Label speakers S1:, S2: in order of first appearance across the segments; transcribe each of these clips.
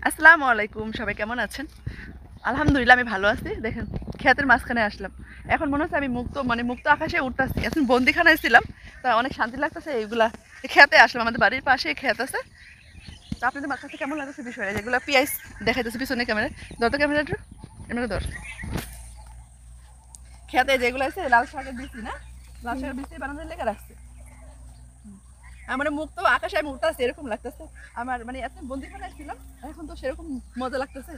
S1: আসসালামু আলাইকুম, সবাই কেমন আছেন? আলহামদুলিল্লাহ আমি ভালো আছি। দেখেন ক্ষেতের মাঝখানে আসলাম। এখন মনে হচ্ছে আমি মুক্ত আকাশে উঠতেছি। এখন বন্দিখানায় ছিলাম, তা অনেক শান্তি লাগতেছে। এইগুলা খেতে আসলাম, আমাদের বাড়ির পাশে ক্ষেত আছে। তো আপনাদের কাছে কেমন লাগতেছে বিষয়টা? যেগুলো পিঁয়াজ দেখাইতেছে পিছনে ক্যামেরা, ধর তো ক্যামেরাটা এমনি ধর। খেতে যেগুলো আছে লাল শাকের বিচি না, লাল শাকের বিচি বানানোর লেগে রাখছে। আমার মুক্ত আকাশে আমি উঠতেছি এরকম লাগতেছে। আমার মানে এত বন্দিখানায় ছিলাম, এখন তো সেরকম মজা লাগতেছে।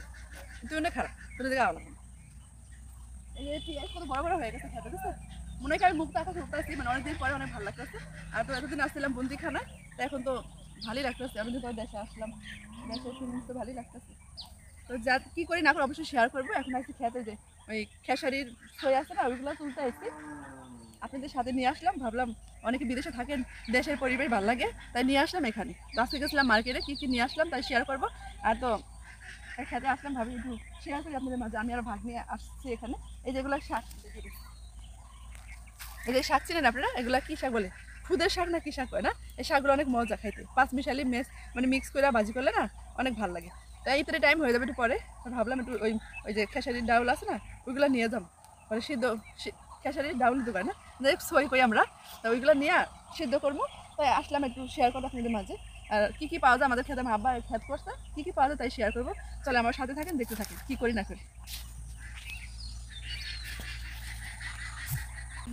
S1: তুই না খারাপ তোর দিকে আলাদা কত বড় বড় হয়ে গেছে খেতে, বুঝছো? মনে হয় আমি মুক্ত আকাশে উঠতেছি, মানে অনেকদিন পরে অনেক ভালো লাগতেছে। আর তো এতদিন আসছিলাম বন্দিখানায়, তো এখন তো ভালোই লাগতেছে। আমি তো দেশে আসলাম, দেশে ফিলিংস তো ভালোই লাগতেছে। তো যা কি করি না করে অবশ্যই শেয়ার করবো। এখন আসছি খেতে, যে ওই খেসারির ছই আছে না, ওইগুলো তুলতে আসছি, আপনাদের সাথে নিয়ে আসলাম। ভাবলাম অনেকে বিদেশে থাকেন, দেশের পরিবেশ ভালো লাগে, তাই নিয়ে আসলাম এখানে। তো আজকে গেছিলাম মার্কেটে, কী কী নিয়ে আসলাম তাই শেয়ার করবো। আর তো খেতে আসলাম, ভাবি একটু শেয়ার করি আপনাদের মাঝে। আমি আর ভাগ নিয়ে আসছি এখানে। এই যেগুলো শাক, এই যে শাক চিনেন আপনারা? এগুলা কি শাক বলে? খুদের শাক না কি শাক হয় না? এই শাকগুলো অনেক মজা খাইতে, পাঁচ মিশালি মানে মিক্স করে ভাজি করলে না অনেক ভালো লাগে। তাই ইতরে টাইম হয়ে যাবে একটু পরে, ভাবলাম একটু ওই ওই যে খেসারির ডাউল আছে না, ওইগুলো নিয়ে যাম। পরে সিদ্ধ খেসারির ডাউল দিতে পারে না, যাই সই করি আমরা, তা ওইগুলো নিয়ে সিদ্ধ করবো। তাই আসলাম একটু শেয়ার করবো আপনাদের মাঝে। আর কী কী পাওয়া যায় আমাদের খেতে, আমার আব্বা খেত করছে, কী কী পাওয়া যায় তাই শেয়ার করবো। চলে আমার সাথে থাকেন, দেখতে থাকেন কী করি না করি।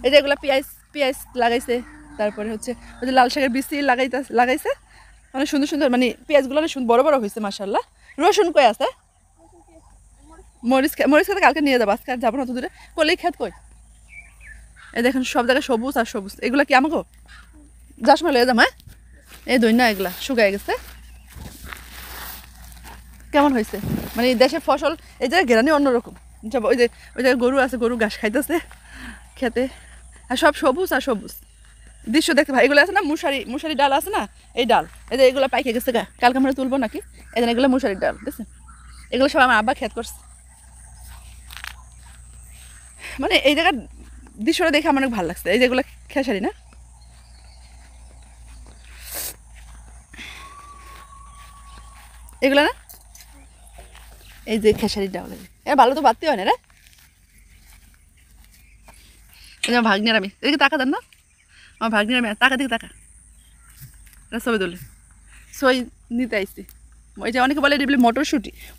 S1: এই যে এগুলো পেঁয়াজ পেঁয়াজ লাগাইছে, তারপরে হচ্ছে ওই যে লাল শাকের বিচি লাগাইছে। অনেক সুন্দর সুন্দর, মানে পেঁয়াজগুলো অনেক বড় বড় হয়েছে মাশাআল্লাহ। রসুন কই আছে? মরিচ খেতে কালকে নিয়ে যাবো, আজকে আর যাবো না তো দূরে। কলেই খেত কই? এই দেখেন সব জায়গায় সবুজ আর সবুজ। এগুলো কি আমাকে যার সময় লয়ে যাম? হ্যাঁ, এই দই না, এগুলা শুকায় গেছে। কেমন হয়েছে মানে দেশের ফসল, এই জায়গায় ঘেরানি অন্যরকম। ওই যে ওই জায়গায় গরু আছে, গরু ঘাস খাইতেছে খেতে, আর সব সবুজ আর সবুজ দৃশ্য দেখতে ভাই। এগুলো আছে না মুসারি ডাল আছে না, এই ডাল, এই যে এগুলো পাইকে গেছে গা, কালকে আমরা তুলবো নাকি। এই জন্য এগুলো মুসারির ডাল, বুঝছেন? এগুলো সব আমার আব্বা খেত করছে। মানে এই জায়গার দৃশ্যটা দেখে আমার অনেক ভালো লাগছে। এই যেগুলো খেসারি না, এগুলো না, এই যে খেসারির ডাল। এর ভালো তো বাড়তে হয় না রে। এই যে আমার ভাগ্নের আমি, এদিকে টাকা দেন না, আমার ভাগ্নের আমি, টাকা দিকে টাকা ছবি তুলি, সই নিতে আইসি। ওই যে অনেকে বলে এটা বলে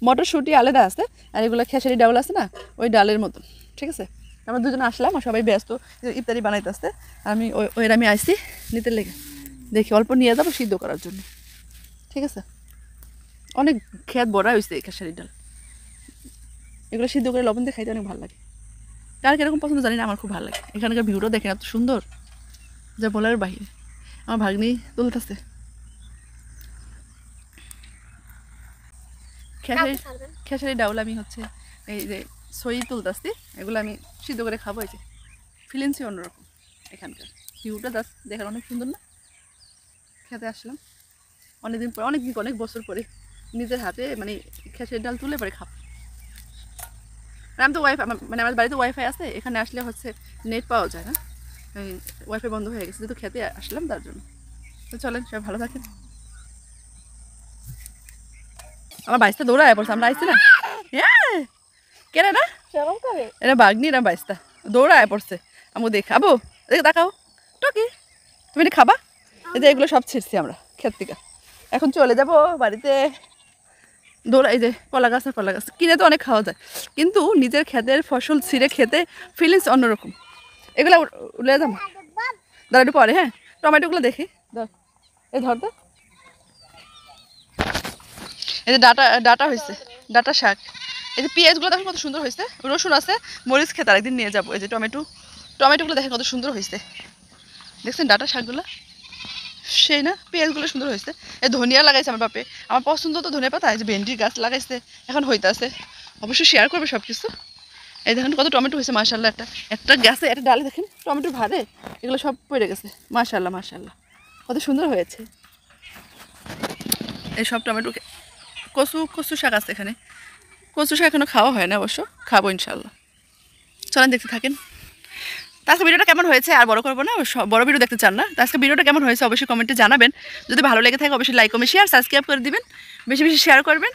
S1: মটরশুঁটি আলাদা আছে, আর এগুলো খেসারি ডাউল আছে না, ওই ডালের মতন। ঠিক আছে, আমরা দুজনে আসলাম, আর সবাই ব্যস্ত ইফতারি বানাইতে আসতে। আমি ওই আমি আইসি নিতে লেগে, দেখি অল্প নিয়ে যাবো সিদ্ধ করার জন্য। ঠিক আছে, অনেক খেত বড়া হয়েছে এই খেসারি ডাল। এগুলো সিদ্ধ করে লবণ দিয়ে খাইতে অনেক ভালো লাগে। কার কিরকম পছন্দ জানি না, আমার খুব ভালো লাগে। এখানকার ভিউটা দেখেন এত সুন্দর, যা বলার বাহিরে। আমার ভাগ্নি তুলতেছে খেসারি ডাউল। আমি হচ্ছে এই যে সই তুলতেছি, এগুলো আমি সিদ্ধ করে খাবো। এই যে ফিলিংসই অন্যরকম। এখানকার ভিউটা জাস্ট দেখার অনেক সুন্দর না? খেতে আসলাম অনেকদিন পরে, অনেক বছর পরে নিজের হাতে মানে খেসারি ডাল তুলে পরে খাবো। আমি তো মানে আমার বাড়িতে ওয়াইফাই আছে, এখানে আসলে হচ্ছে নেট পাওয়া যায় না, ওয়াইফাই বন্ধ হয়ে গেছে, যেহেতু খেতে আসলাম তার জন্য। তো চলেন সবাই ভালো থাকেন। আমার বাইশটা দৌড়ায় পড়ছে, আমরা আইসি না। হ্যাঁ, কেন না এরা বাগনি, এরা বাইশটা দৌড়ায় পড়ছে। আমি দেখাবো, দেখে তাকাও টকি, তুমি এটা খাবা? এই যে এগুলো সব ছিঁড়ছি আমরা ক্ষেত থেকে, এখন চলে যাব বাড়িতে। দৌড়া, এই যে কলা গাছ আর কলা গাছ কিনে তো অনেক খাওয়া যায়, কিন্তু নিজের ক্ষেতের ফসল ছিঁড়ে খেতে ফিলিংস অন্যরকম। এগুলো উলে যাম দাঁড়া একটু পরে। হ্যাঁ, টমেটোগুলো দেখি, ধর এই ধর তো, এই যে ডাটা হয়েছে, ডাটা শাক। এই যে পেঁয়াজগুলো দেখেন কত সুন্দর হয়েছে, রসুন আছে, মরিচ খেতে আরেকদিন নিয়ে যাবো। এই যে টমেটোগুলো দেখেন কত সুন্দর হয়েছে, দেখছেন ডাটা শাকগুলো সেই না? পেঁয়াজগুলো সুন্দর হয়েছে। এই ধনিয়া লাগাইছে আমার বাপে, আমার পছন্দ তো ধনিয়া পাতা। এই যে ভেন্ডির গাছ লাগাইছে, এখন হইতেছে, অবশ্যই শেয়ার করবে সব কিছু। এই দেখেন কত টমেটো হয়েছে মাশাআল্লাহ। একটা গাছে একটা ডালে দেখেন টমেটো ভারে, এগুলো সব পড়ে গেছে। মাশাআল্লাহ কত সুন্দর হয়েছে। এই সব টমেটো। কচু শাক আছে এখানে, কচু শাক এখনো খাওয়া হয় না, অবশ্য খাবো ইনশাল্লাহ। চলেন দেখতে থাকেন। তো আজকে ভিডিওটা কেমন হয়েছে, আর বড় করবো না, বড় ভিডিও দেখতে চান না, তো আজকে ভিডিওটা কেমন হয়েছে অবশ্যই কমেন্টে জানাবেন। যদি ভালো লেগে থাকে অবশ্যই লাইক কমেন্ট শেয়ার সাবস্ক্রাইব করে দিবেন, বেশি বেশি শেয়ার করবেন।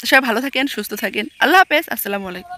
S1: তো সবাই ভালো থাকেন, সুস্থ থাকেন। আল্লাহ হাফেজ, আসসালামু আলাইকুম।